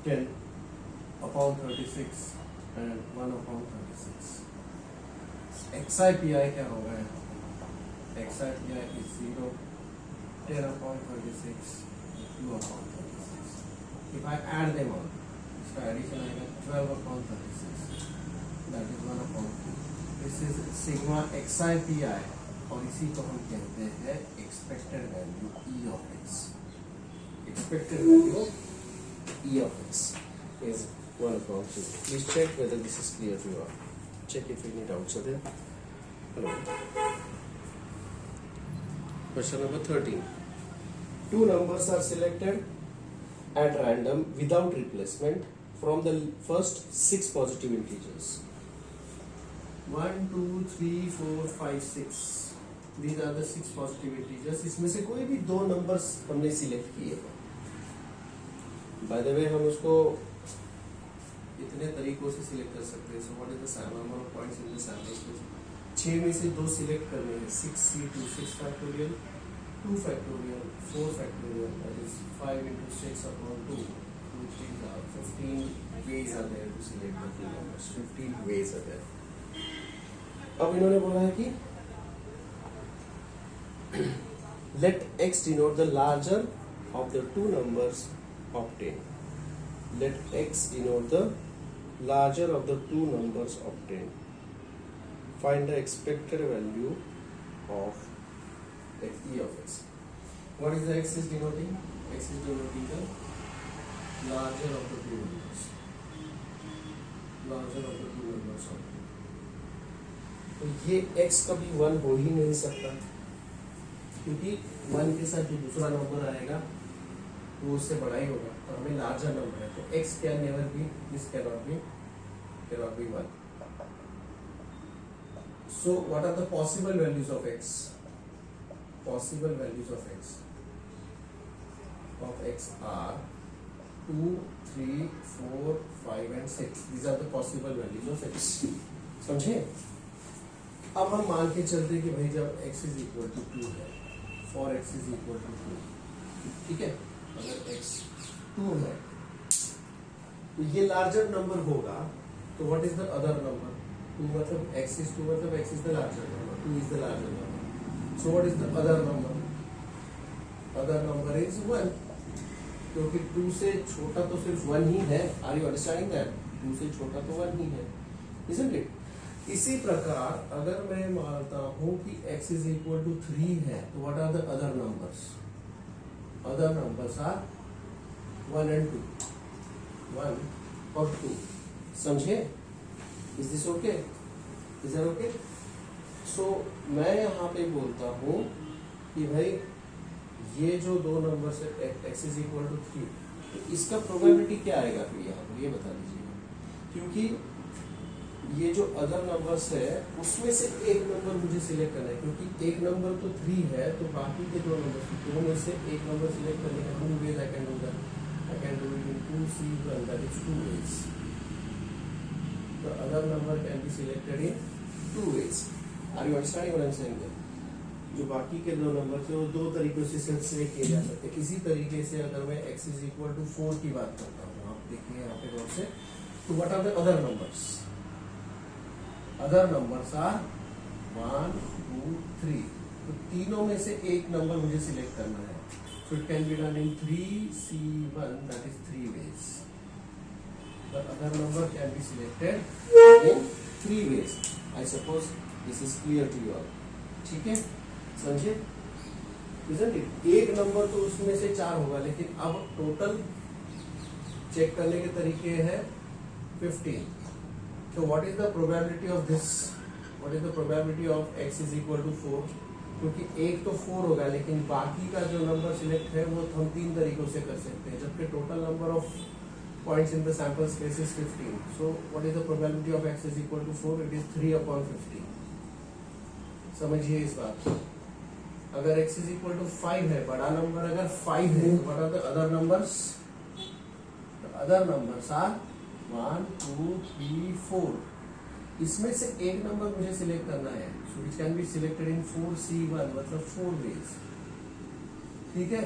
10/36 and 1/36। xi pi क्या होगा यहाँ पर? xi pi is 0 10/36 2/36। If I add them all, इसका एडिशन आएगा 12/36, that is 1/2। This is sigma xi pi और इसी को हम कहते हैं expected value E of x। Expected value E of x is 1/2। Please check whether this is clear to you all. Check if any doubts are there. Hello. Question number 13. Two numbers are selected at random without replacement from the first 6 positive integers. 1 2 3 4 5 6, these are the 6 positive integers। इसमें से कोई भी 2 numbers हमने select किए। Bye the वे हम उसको इतने तरीकों से सिलेक्ट कर सकते हैं। सो what is the number of points in the sample space? 6 में से 2 सिलेक्ट करने हैं, 6c2 6 factorial 2 factorial 4 factorial, that is 5 into 6/2, 2 3 are 15 ways are there to select the two numbers, 15 ways are there। अब इन्होंने बोला है कि let x denote the larger of the two numbers obtained, let x denote the larger of the two numbers obtained, find the expected value of E of x। What is the x is denoting? X is denoting the larger of the two numbers, larger of the two numbers of two। तो ये x कभी 1 हो ही नहीं सकता, क्योंकि 1 के साथ जो दूसरा नंबर आएगा वो उससे बड़ा ही होगा, तो हमें लार्जर नंबर है, तो x can never be, this cannot be 1। So what are the possible values of x? Possible values of x are 2, 3, 4, 5 and 6. These are the possible values of x. समझे? अब हम मान के चलते कि भाई जब x is equal to 2 है, for x is equal to 2, ठीक है, अगर x 2 है तो ये लार्जर नंबर होगा, तो what is the other number? 2 मतलब x is 2 मतलब x is the larger number, 2 is the larger number. So what is the other number? Other number is 1, क्योंकि 2 से छोटा तो सिर्फ 1 ही है. Are you understanding that? 2 से छोटा तो 1 ही है, isn't it? इसी प्रकार अगर मैं मानता हूं कि x is equal to 3 है, तो what are the other numbers? Other numbers are 1 and 2, 1 और 2. समझे? Is this okay? Is that okay? So मैं यहाँ पे बोलता हूँ कि भाई ये जो दो नंबर है x is equal to 3, तो इसका प्रोबेबिलिटी क्या आएगा फिर यहाँ पर, ये बता दीजिएगा. क्योंकि ये जो अदर नंबर्स है उसमें से एक नंबर मुझे सिलेक्ट करना है, क्योंकि एक नंबर तो 3 है, तो बाकी के दो नंबर में से एक नंबर सिलेक्ट करने का 2 ways I can do that. I can do it in 2C1, that is 2 ways. The other number can be selected in 2 ways. Are you understanding what I am saying there? जो बाकी के दो number थे वो दो तरीकों से select किए जा सकते हैं. इसी तरीके से अगर मैं x is equal to 4 की बात करता हूँ, आप देखिए यहाँ पे गौर से, तो what are the other numbers? Other numbers are 1, 2, 3. तो तीनों में से एक नंबर मुझे सिलेक्ट करना है. So it can be done in 3C1, that is 3 ways. The other number can be selected in 3 ways. I suppose this is clear to you all. ठीक है, समझे? Isn't it? एक नंबर तो उसमें से 4 होगा, लेकिन अब टोटल चेक करने के तरीके हैं 15. So what is the probability of this? What is the probability of x is equal to 4? क्योंकि एक तो 4 होगा, लेकिन बाकी का जो नंबर सिलेक्ट है वो हम 3 तरीकों से कर सकते हैं, जबकि total number of points in the sample space is 15. So what is the probability of x is equal to 4? It is 3/15. समझिए इस बात को. अगर x is equal to 5 है, बड़ा नंबर अगर 5 है, what are the other numbers? The other numbers are 1, 2, 3, 4. इसमें से एक नंबर मुझे सिलेक्ट करना है, so which can be selected in 4C1, मतलब 4 ways. ठीक है,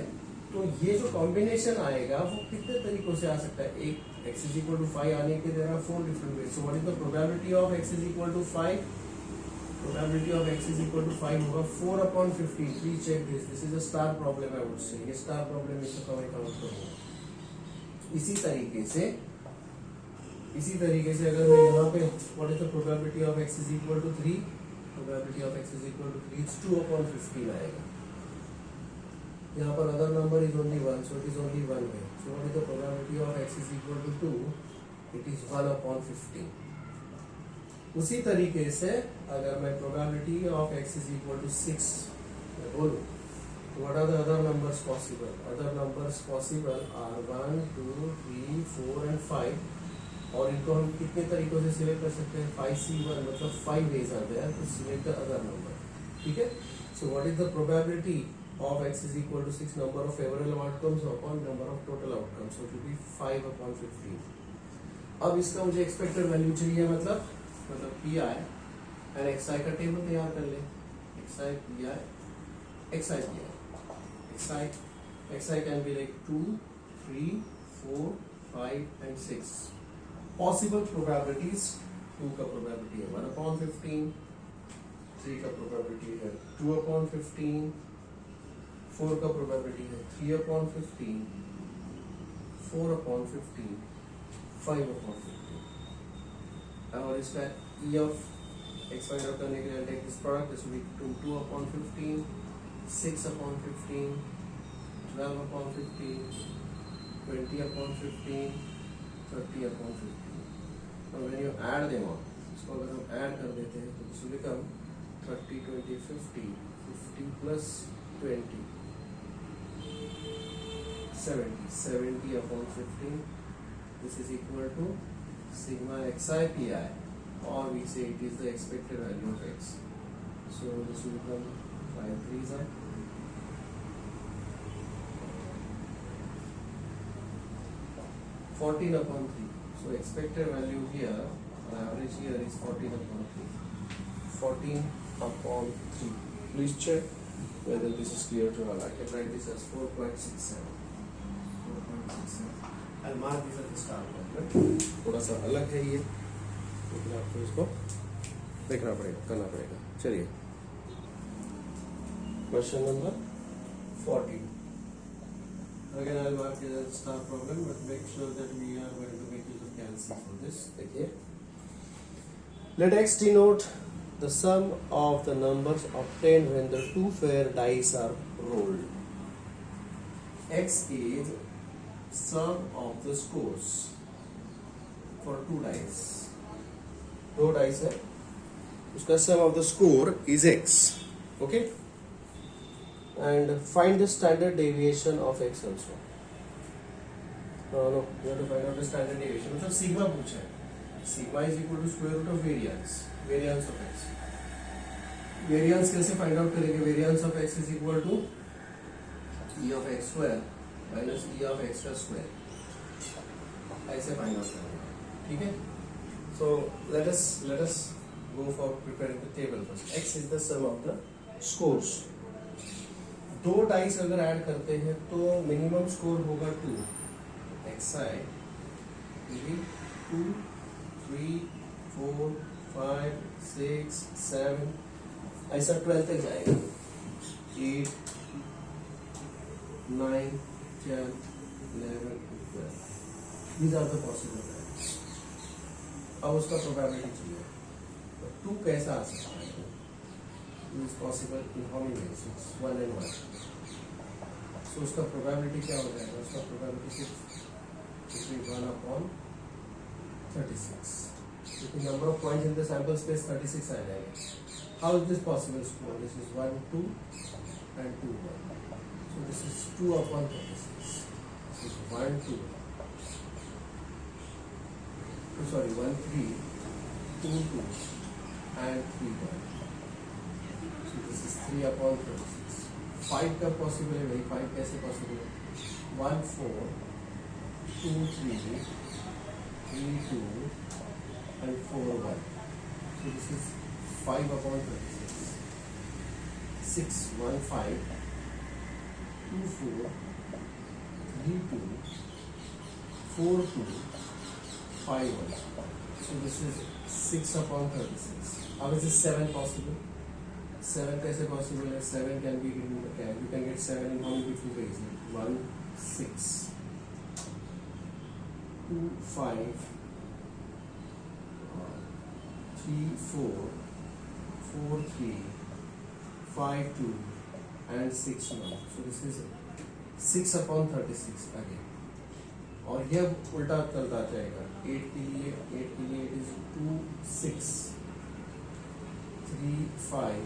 तो ये जो कॉम्बिनेशन आएगा वो कितने तरीकों से आ सकता है? एक x is equal to 5 आने के there are 4 different ways. So what is the probability of x is equal to 5? Probability of x is equal to 5 होगा 4/15. Please check this. This is a star problem I would say. ये star problem इसको cover count करूँगा. इसी तरीके से अगर मैं यहाँ पे what is the probability of x is equal to 3? Probability of x is equal to 3 is 2/15 आएगा. यहाँ पर other number is only 1, so it is only one way. So what is the probability of x is equal to 2? It is 1/15. उसी तरीके से अगर मैं probability of x is equal to 6 बोलूँ, तो what are the other numbers possible? Other numbers possible are 1, 2, 3, 4 and 5. और इनको हम कितने तरीकों से सिलेक्ट कर सकते हैं? 5C1, मतलब 5 ways are there to select the other number. ठीक है? So what is the probability of x is equal to 6 number of favorable outcomes upon number of total outcomes? So it will be 5/15. अब इसका मुझे expected value चाहिए, मतलब pi and xi का table तैयार कर ले. xi can be like 2, 3, 4, 5 and 6. Possible probabilities. 2 का probability है 1/15, 3 का probability है 2/15, 4 का probability है 3/15, 4/15, 5/15. और इसका e of x find out करने के लिए take this product. This will be 2/15, 6/15, 12/15, 20/15, 30/15. और when you add them all, इसको अगर हम ऐड कर देते हैं तो this will become 30, 20, 50, 50 plus 20, 70, 70/15. This is equal to sigma xi pi, or we say it is the expected value of x. So this will become 5 3s are. 14/3. So expected value here, average here is 14/3. 14/3. Please check whether this is clear to all. I can write this as 4.67. 4.67. I'll mark this as a star problem. थोड़ा सा अलग है ये, लेकिन आपको इसको देखना पड़ेगा, करना पड़ेगा. चलिए, question number 14. Again, I'll mark it as a star problem, but make sure that we are going to make use of calculus for this. देखिए, let x denote the sum of the numbers obtained when the two fair dice are rolled. X is sum of the scores for two dice. दो dice है, उसका sum of the score is x. Okay? And find the standard deviation of x also. No, you have to find out the standard deviation. मतलब sigma पूछा है. Sigma is equal to square root of variance. Variance of x. Variance कैसे find out करेंगे? Variance of x is equal to e of x square minus e of x square. ऐसे find out करेंगे. ठीक है? So let us go for preparing the table first. X is the sum of the scores. दो dice अगर add करते हैं तो minimum score होगा 2. xi 2, 3, 4, 5, 6, 7 ऐसा 12 तक जाएगा. 8, 9, 10, 11, 12. These are the possible values. अब उसका प्रोबेबिलिटी चाहिए. तो 2 कैसा आ सकता है? Is possible in how many ways? It's 1 and 1. So उसका probability क्या हो जाएगा? उसका probability सिर्फ 1/36. क्योंकि number of points in the sample space 36 आ जाएगा. How is this possible? This is 1, 2 and 2, 1. So this is 2/36. This is 1, 2. Oh, sorry, 1, 3, 2, 2 and 3, 1. This is 3/36. 5 का possible है भाई. 5 कैसे possible है? 1, 4, 2, 3, 3, 2 and 4, 1. So this is 5/36. 6, 1, 5, 2, 4, 3, 2, 4, 2, 5, 1. So this is 6/36. How is this 7 possible? 7 कैसे possible है? 7 can be given the cap. You can get 7 in how many different ways? 1, 6, 2, 5, 3, 4, 4, 3, 5, 2 and 6, 1. So this is 6/36 again. और यह उल्टा चलता जाएगा. 8 के लिए it is 2, 6, 3, 5,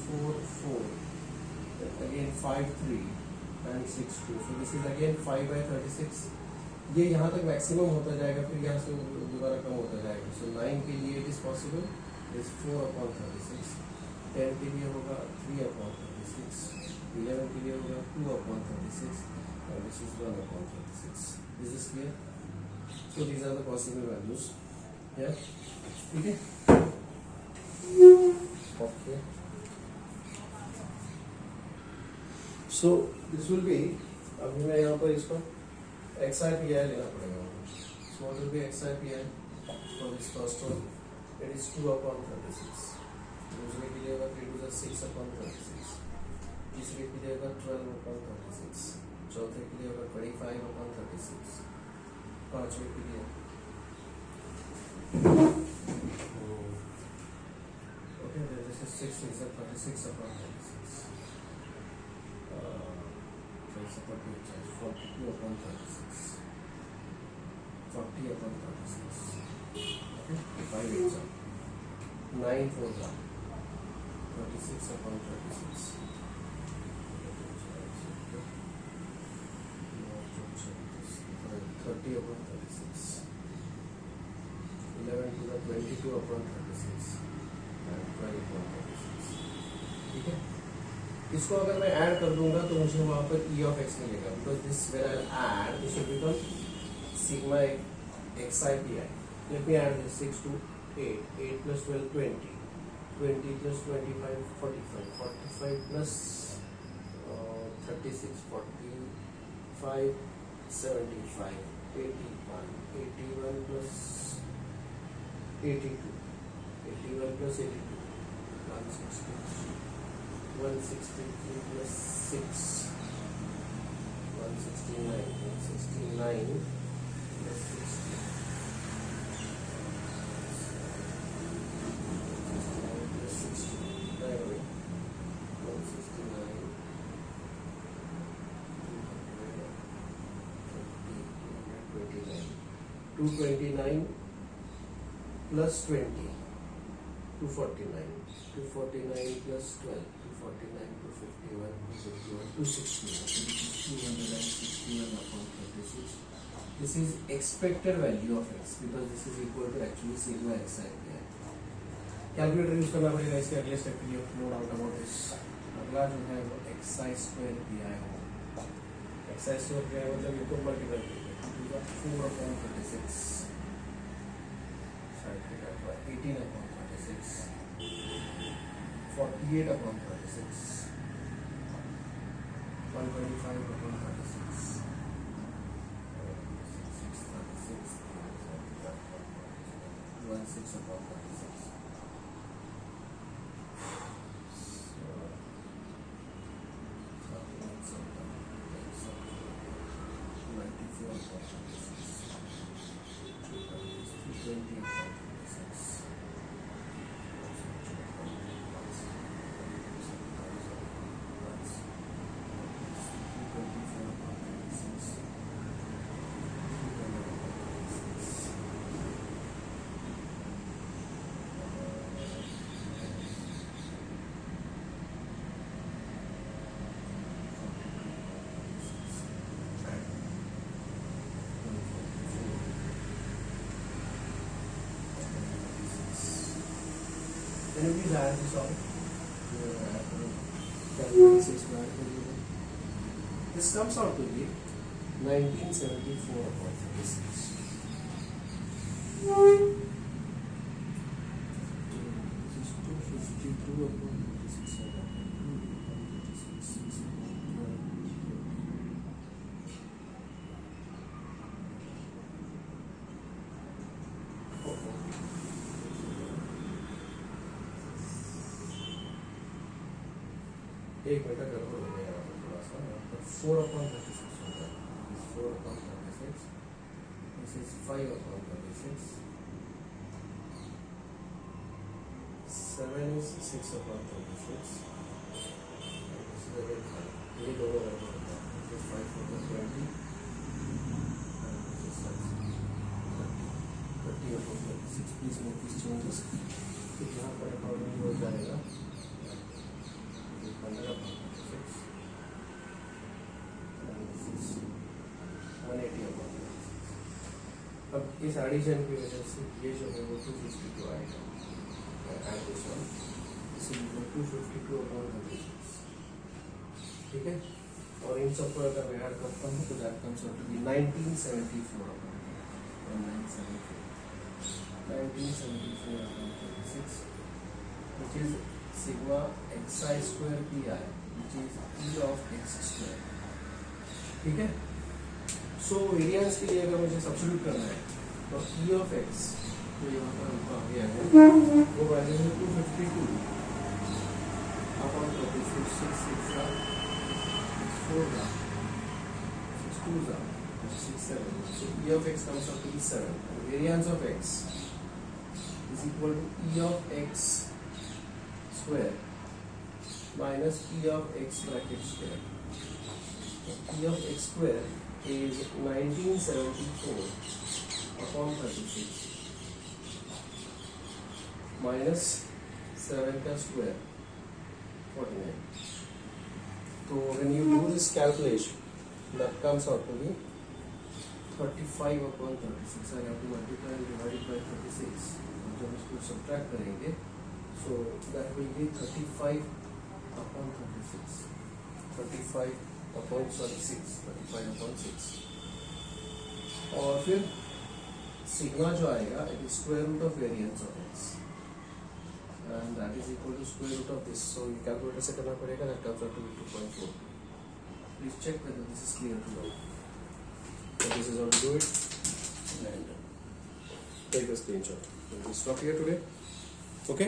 4, 4, again 5, 3 and 6, 2. So this is again 5/36. ये यहाँ तक मैक्सिमम होता जाएगा, फिर यहाँ से दोबारा कम होता जाएगा. So 9 के लिए it is possible, is 4/36. 10 के लिए होगा 3/36. 11 के लिए होगा 2/36 and this is 1/36. Is this clear? So these are the possible values. Yeah. Okay. Okay. So this will be, अभी मैं यहाँ पर इसको XIPI लेना पड़ेगा. So what will be XIPI for this first one? It is 2/36. दूसरे के लिए होगा 6/36. तीसरे के लिए होगा 12/36. चौथे के लिए होगा 25/36. पांचवे के लिए okay, this is 6 is 36/36. 42/36. 40/36. Okay, 5 exam. 9 4 36/36. 30/36. 11 to the 22/36 and 12/36. ठीक है. इसको अगर मैं ऐड कर दूंगा तो मुझे वहाँ पर e of x मिलेगा, because this when I add this will become sigma xi pi. Let me add this 6 to 8. 8 plus 12, 20. 20 plus 25, 45. 45 plus 36, 45, 75, 81. 81 plus 82. 81 plus 82. 163. 163 plus 6. 169. 169 plus 60. 169 plus 60. Right away. 169. 229 plus 20. 249. 249 plus 12. 249 to 51 to 51 to 61. 261 upon 36. This is expected value of x because this is equal to actually sigma xi pi. Calculator use करना पड़ेगा इसके अगले step के लिए. No doubt about this. अगला जो है वो xi स्क्वायर pi होगा. xi स्क्वायर pi मतलब इनको मल्टीप्लाई कीजिए. 4 upon 36. साइड पे काटवा 18 upon 36. 48 upon 36. 125 upon 36. 636. 16 upon 36. Can you please add this on? This comes out to be 1974 upon 36. This is 252 upon 36. एक मिनट गड़बड़ हो गया थोड़ा सा. 4 upon 36 होगा. 4 upon 36. This is 5 upon 36. 7 is 6 upon 36. This is again 5. ये दोनों गड़बड़ हो गया. This is 5 upon 20. And this is 30 upon 36. Please make these changes. फिर यहाँ पर अकॉर्डिंग हो जाएगा 15 upon 36. And this is 180 upon 36. अब इस एडिशन की वजह से ये जो है वो 252 आएगा. Add this one. This is equal to 252 upon 36. ठीक है. और इन सब को अगर मैं ऐड करता हूँ तो that comes out to be 1974 upon 1974. 1974 upon 36, which is sigma xi square pi, which is e of x square. ठीक है. सो वेरिएंस के लिए अगर मुझे सब्स्टिट्यूट करना है तो e of x जो यहाँ पर आ गया है वो वैल्यू है 252 upon 36. 6 6 का 4 का 6 2 का 6 7. So e of x comes out to be 7. And variance of x is equal to e of x square minus e of x bracket square. E of x square is 1974 upon 36 minus 7 का square 49. So when you do this calculation, that comes out to be 35 upon 36. I have to multiply and divide it by 36. जब इसको subtract करेंगे, so that will be 35 upon 36. 35 upon 6. 35 upon 6. और फिर sigma जो आएगा it is square root of variance of x and that is equal to square root of this. So calculator से करना पड़ेगा. That comes out to be 2.4. Please check whether this is clear to you. So this is how to do it and take a screenshot. We'll stop here today. Okay.